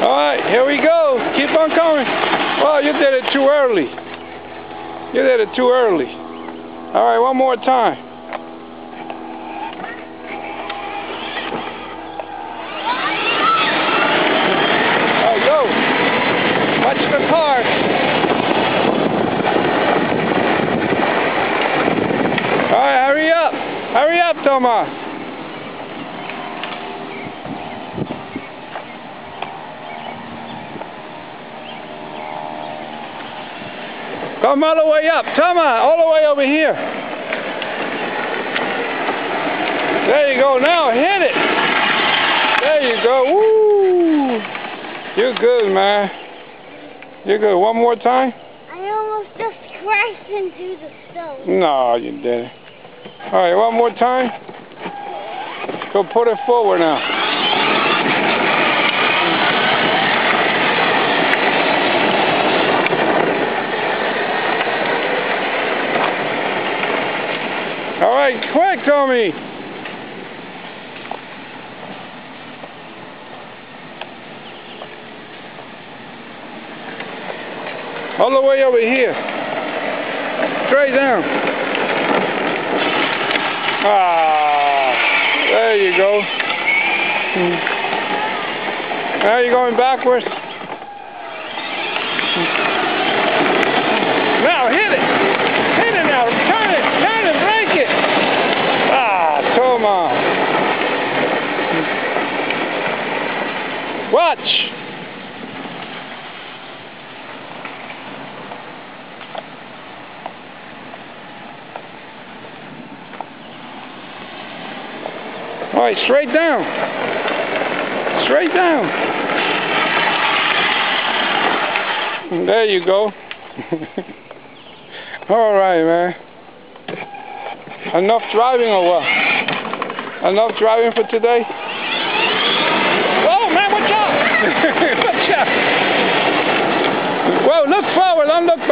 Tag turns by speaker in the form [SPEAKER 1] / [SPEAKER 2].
[SPEAKER 1] Alright, here we go. Keep on coming. Well, you did it too early. You did it too early. Alright, one more time. There you go. Watch the car. Alright, hurry up. Hurry up, Thomas. Come all the way up. Come on, all the way over here. There you go. Now hit it. There you go. Woo. You're good, man. You're good. One more time.
[SPEAKER 2] I almost just crashed into the stove.
[SPEAKER 1] No, you didn't. All right, one more time. Go put it forward now. All right, quick, Tommy. All the way over here. Straight down. Ah, there you go. Now you're going backwards. Now hit it. Hit it now. Turn it. Turn it. Break it. Ah, Thomas. Watch. All right, straight down. Straight down. There you go. All right, man. Enough driving or what? Enough driving for today? Oh, man, watch out! Watch out! Whoa, look forward, don't look back.